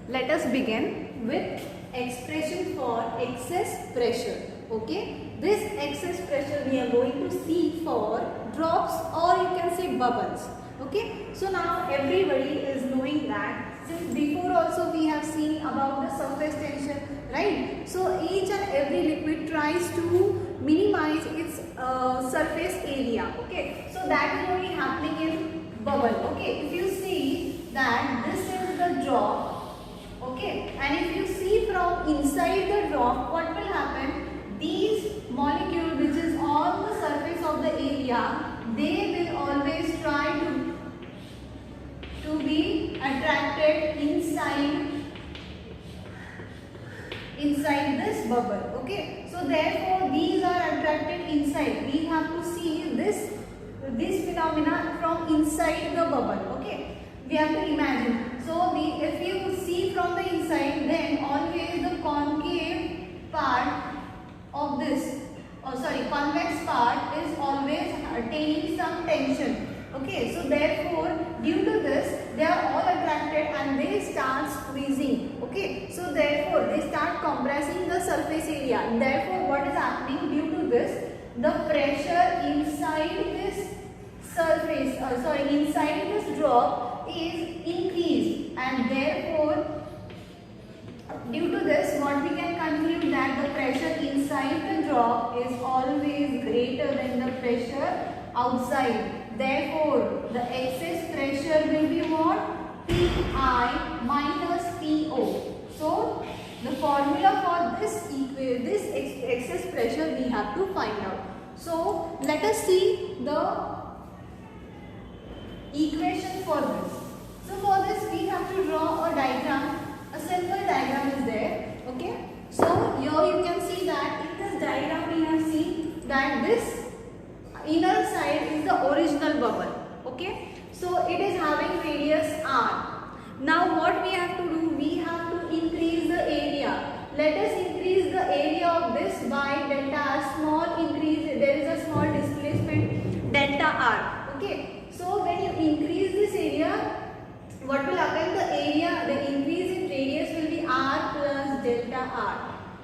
let us begin with expression for excess pressure. Okay, this excess pressure we are going to see for drops, or you can say bubbles. Okay, so now everybody is knowing that since before also we have seen about the surface tension, right? So each and every liquid tries to minimize its surface area. Okay, so that is only happening in bubble. Okay, if you see that this is the drop, okay, and if you see from inside the drop, what will happen? These molecules, which is on the surface of the area, they will always try to be attracted inside this bubble. Okay, so therefore these are attracted inside. We have to see this phenomena from inside the bubble. Okay, we have to imagine. So if you see from the inside, then always the concave part of this, convex part is always attaining some tension. Okay, so therefore due to this they are all attracted and they start squeezing. Okay, so therefore they start compressing the surface area, and therefore what is happening? Due to this, the pressure inside this surface, inside this drop is increased, and therefore due to this what we can conclude that the pressure inside the drop is always greater than the pressure outside. Therefore the excess pressure will be what? Pi minus Po. So the formula for this excess pressure we have to find out. So let us see the equation for this. So for this we have to draw a diagram. A simple diagram is there. Okay, so here you can see that in this diagram we have seen that this inner side is the original bubble. Okay, so it is having radius r. Now what we have to do? We have to increase the area. Let us increase the area of this by delta r. Small increase, there is a small displacement delta r. Okay, so when you increase this area, what will happen? The area, the increase in radius will be r plus delta r.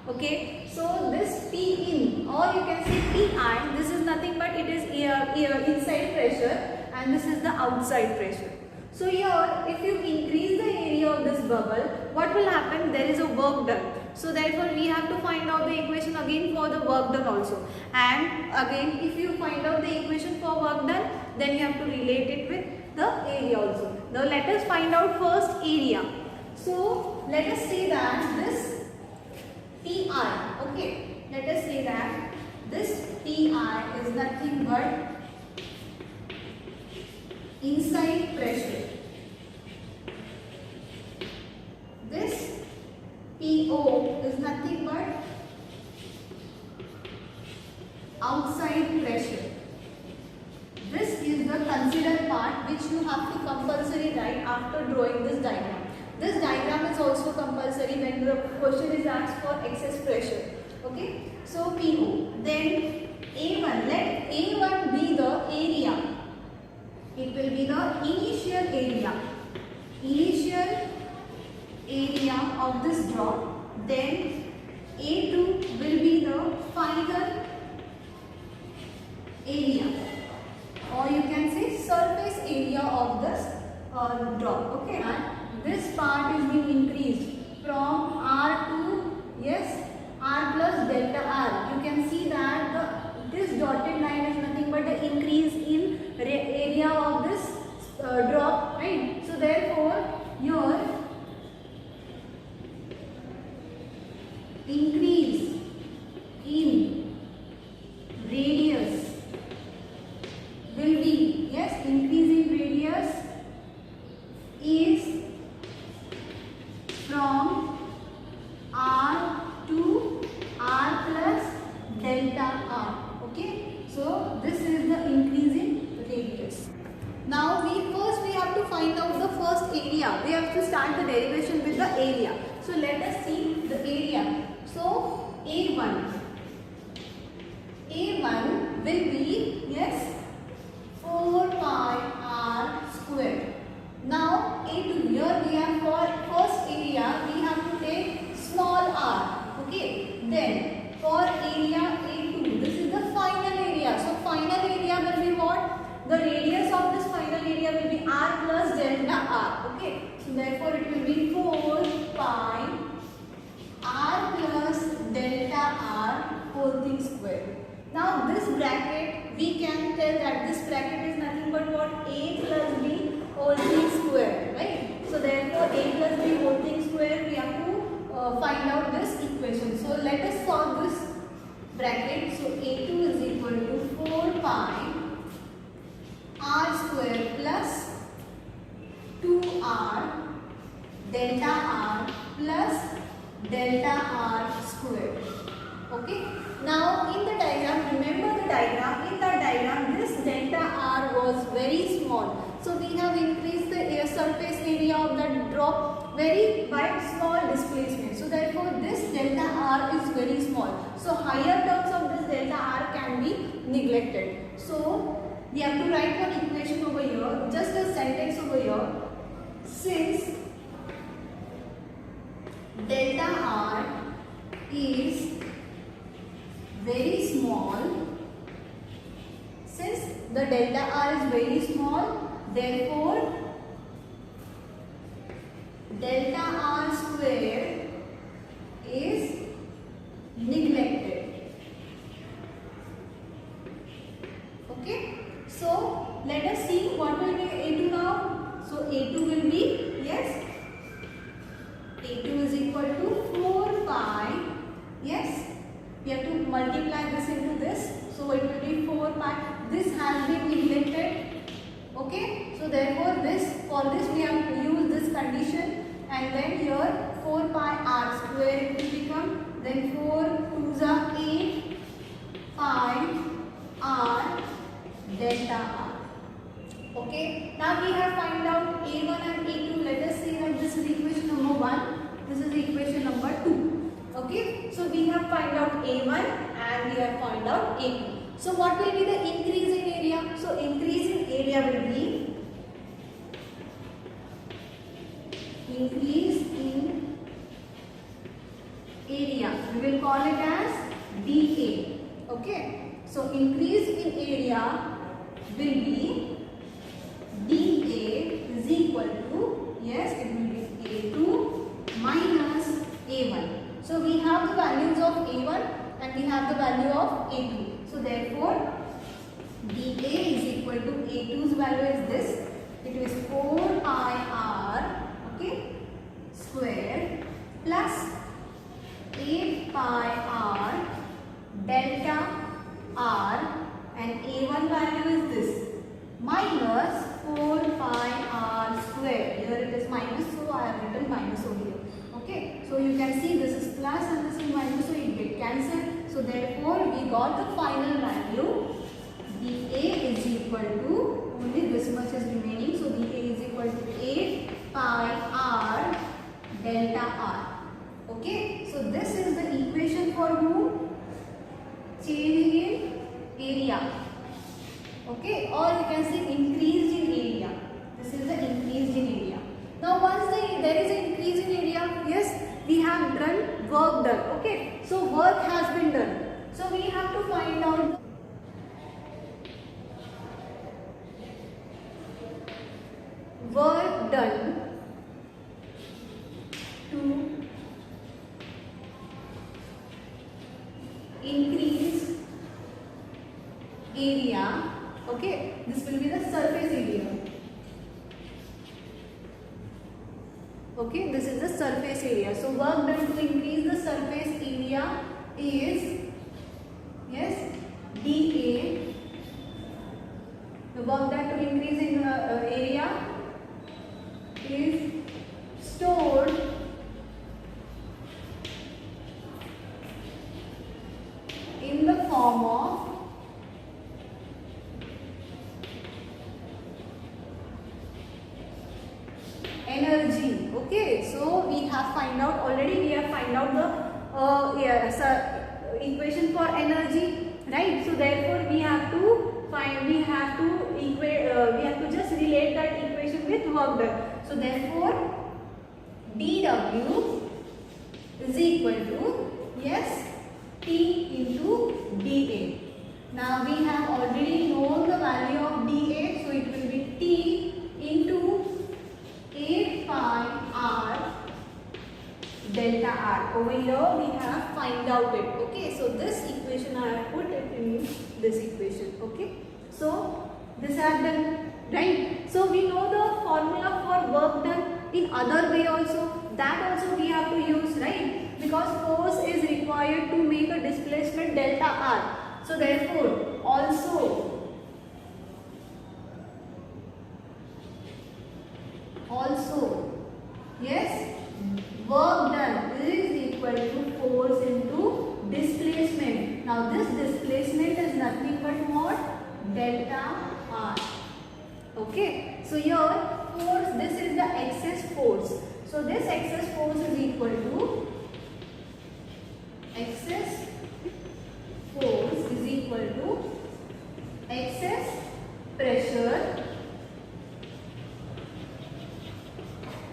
Okay, so this P in, or you can say Pi, this is nothing but it is inside pressure, and this is the outside pressure. So here if you increase the area of this bubble, what will happen? There is a work done. So therefore we have to find out the equation again for the work done also, and again if you find out the equation for work done, then you have to relate it with the area also. Now let us find out first area. So let us say that this Pi, okay, let us say that this Pi is nothing but inside pressure. This Po is nothing but outside pressure. This is the considered part which you have to compulsory write after drawing this diagram. This diagram is also compulsory when the question is asked for excess pressure. Okay, so Po. Then A1, let A1 be the area. It will be the initial area. Initial area of this drop. Then A2 will be the final area, or you can say surface area of this drop. Okay, and this part is being increased from r to, yes, r plus delta r. You can see that this dotted line is nothing but the increase in area of this drop, right? So therefore your increase in radius will be, yes, increase in radius is from r to r plus delta r. Okay, so this is the increase in radius. Now we have to find out the first area. We have to start the derivation with the area. So let us see the area. So A1 will be, yes, 4 pi r squared. Now A2, here we have for first area plus delta r square. Okay. Now in the diagram, remember the diagram. In the diagram, this delta r was very small. So we have increased the surface area of the drop by small displacement. So therefore this delta r is very small. So higher terms of this delta r can be neglected. So we have to write one equation over here, just a sentence over here. Since delta r is very small, since the delta r is very small, therefore delta r square is neglected. Okay. So let us see what will be A2 now. So A2 will be, yes, A2 is equal to 4 pi, yes, we have to multiply this into this, so it will be 4 pi, this has been neglected, okay, so therefore for this we have to use this condition, and then here 4 pi r square it will become, then 4 2s are 8 pi r delta r. Okay, now we have find out A1 and A2. Let us see that this is equation number 1, this is equation number 2. Okay, so we have find out A1 and we have find out A2. So what will be the increase in area? So increase in area will be increase in area. We will call it as dA. Okay, so increase in area will be dA is equal to, yes, it will be A2 minus A1. So we have the values of A1 and we have the value of A2. So therefore dA is equal to A2's value is this. It is 4 pi r, okay, square plus 8 pi r delta r, and A1 value is this minus 4 pi r square. Here it is minus, so I have written minus over here. Okay, so you can see this is plus and this is minus, so it get cancelled. So therefore we got the final value. dA is equal to, only this much is remaining, so dA is equal to 8 pi r delta r. Okay, so this is the equation for whom? Change in area. Okay, or you can say increased in area. This is the increased in area. Now once there is an increase in area, yes, we have done work done. Okay, so work has been done. So we have to find out the work done to increase area. Okay, this will be the surface area. Okay, this is the surface area. So work done to increase the surface area is, yes, dA. The work done to increase in area is stored in the form of energy. Okay, so we have find out already. We have find out the equation for energy, right? So therefore we have to find. We have to equate. We have to just relate that equation with work done. So therefore, dW is equal to, yes, T into dA. Now we have already known the value of dA, so it will be T into 8 pi r delta r. Over here we have find out it. Okay, so this equation I have put it in this equation. Okay, so this I have done, right? So we know the formula for work done in other way also. That also we have to use, right? Because force is required to make a displacement delta r. So therefore also, yes, work force into displacement. Now this displacement is nothing but what? Delta R. Okay. So here force, this is the excess force. So this excess force is equal to excess pressure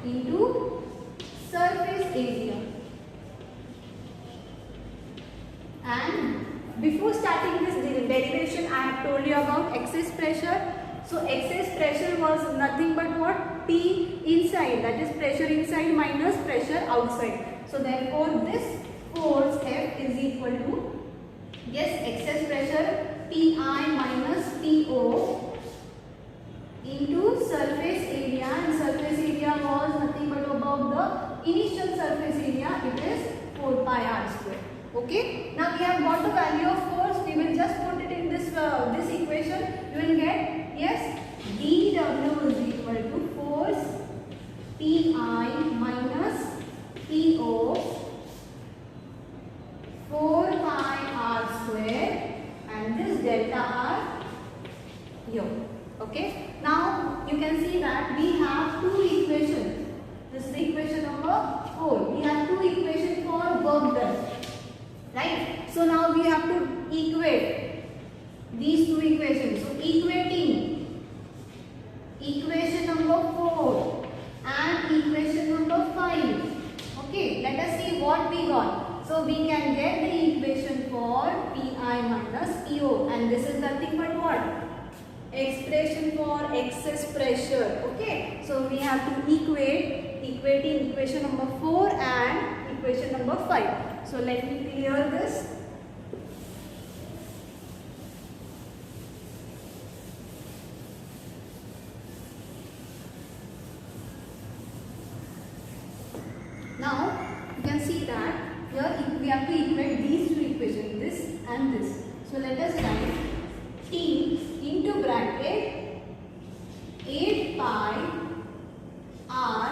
into surface area. And before starting this derivation, I have told you about excess pressure. So excess pressure was nothing but what? P inside, that is pressure inside minus pressure outside. So therefore this force F is equal to, yes, excess pressure Pi minus Po into surface area, and surface area was nothing but above the initial surface area, it is 4 pi r square. Okay. Now we have got the value of force. We will just put it in this this equation. You will get, yes, dW is equal to force Pi minus Po 4 pi r square, and this delta R here. Okay. Now you can see that we have two equations. This is equation number 4. We have two equations for work done. Right. So now we have to equate these two equations. So equating equation number 4 and equation number 5. Okay. Let us see what we got. So we can get the equation for Pi minus Po, and this is nothing but what? Expression for excess pressure. Okay. So we have to equating equation number 4 and equation number 5. So let me clear this. Now you can see that here we have to equate these two equations, this and this. So let us write T into bracket 8 pi r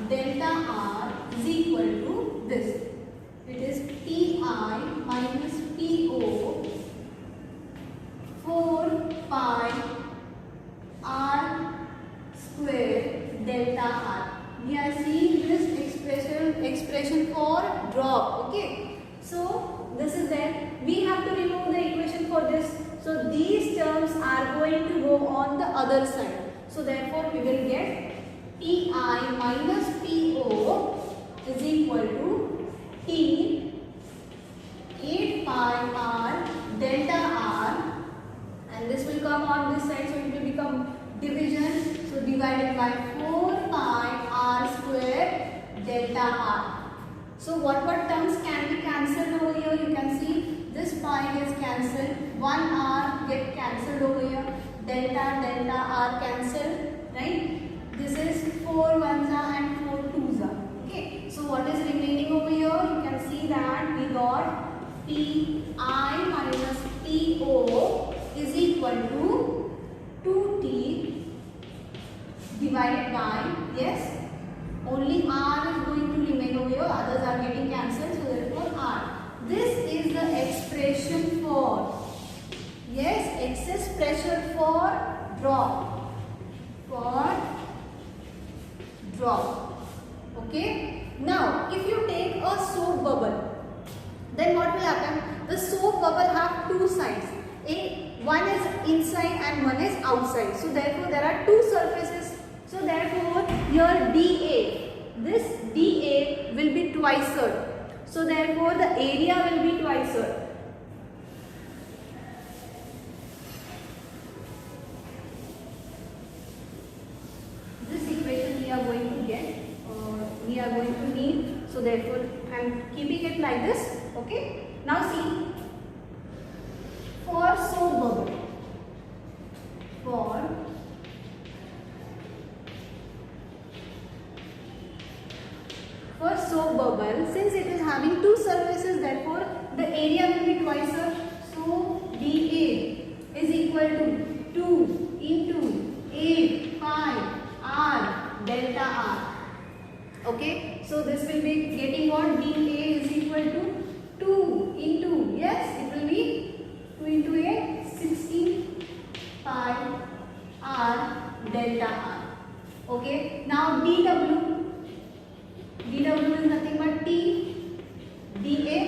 delta r is equal to this. It is Pi minus Po 4 pi r square delta r. We are seeing this expression for drop. Okay. So this is there. We have to remove the equation for this. So these terms are going to go on the other side. So therefore we will get Pi minus Po is equal to T 8 pi r delta r, and this will come on this side, so it will become division. So divided by 4 pi r square delta r. So what terms can be cancelled over here? You can see this pi gets cancelled, 1 r get cancelled over here, delta r cancelled, right? This is 4 ones and 4 twos. Okay. So what is remaining over here? You can see that we got Pi minus Po is equal to 2T divided by, yes, only r is going to remain over here, others are getting cancelled, so therefore r. This is the expression for, yes, excess pressure for drop. Okay. Now if you take a soap bubble, then what will happen? The soap bubble have two sides. One is inside and one is outside. So therefore there are two surfaces. So therefore here dA, this dA will be twice-ed. So therefore the area will be twice-ed. This equation we are going to get, we are going to need. So therefore I am keeping it like this. Okay. Now see, for soap bubble, for soap bubble, since it is having two surfaces, therefore the area will be twice-ed. So dA is equal to 2 into 8 pi r delta r. Okay. So this will be getting what? dA is equal to dW is nothing but T dA,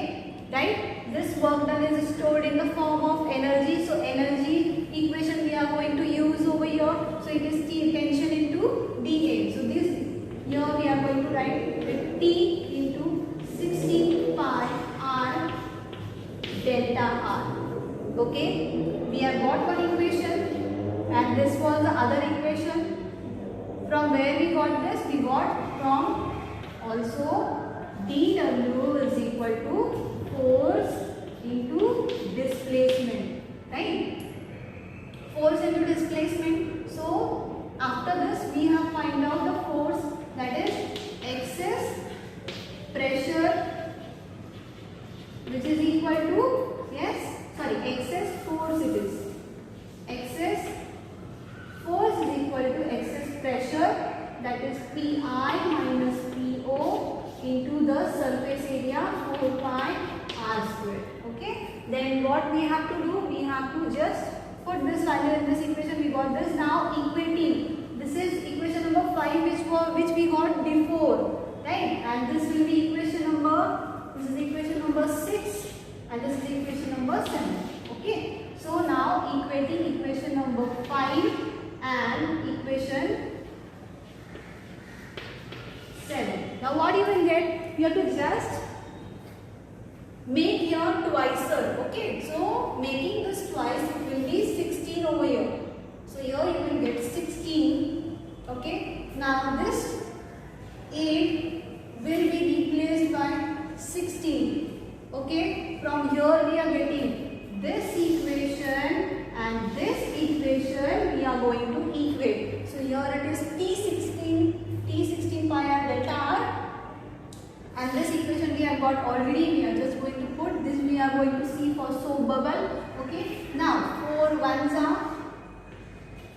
right? This work done is stored in the form of energy. So energy equation we are going to use over here. So it is T tension into dA. So this here we are going to write with T into 60 pi R delta R. Okay, we have got one equation and this was the other equation. From where we got this? We got from also dW is equal to force into displacement, right? Force into displacement. So after this we have find out the force, that is excess pressure, which is equal to, excess force it is. Excess force is equal to excess pressure, that is Pi minus Po into the surface area 4 pi r square. Okay. Then what we have to do? We have to just put this value in this equation. We got this. Now equating. This is equation number 5 which we got before, right? And this will be equation number. This is equation number 6 and this is equation number 7. Okay. So now equating equation number 5 and equation 7. Now what you will get? You have to just make your twicer. Okay. So making this twice, it will be 16 over here. So here you will get 16. Okay. Now this 8 will be replaced by 16. Okay. From here we are getting this equation and this equation we are going to equate. So here it is T16 pi r delta r, and this equation we have got already. We are just going to put this. We are going to see for soap bubble. Okay. Now 4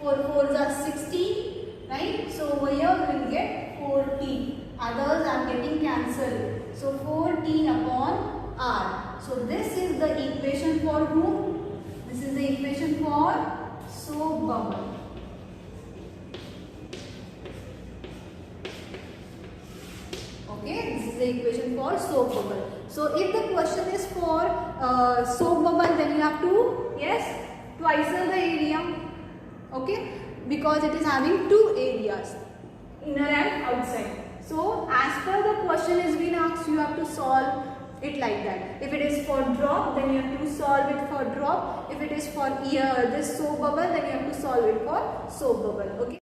4s are 16, right? So over here we will get 4T. Others are getting cancelled. So 4T upon R. So this is the equation for whom? This is the equation for soap bubble. Okay, this is the equation for soap bubble. So if the question is for soap bubble, then you have to, twice the area. Okay, because it is having two areas, inner and outside. So as per the question is being asked, you have to solve it like that. If it is for drop, then you have to solve it for drop. If it is for this soap bubble, then you have to solve it for soap bubble. Okay.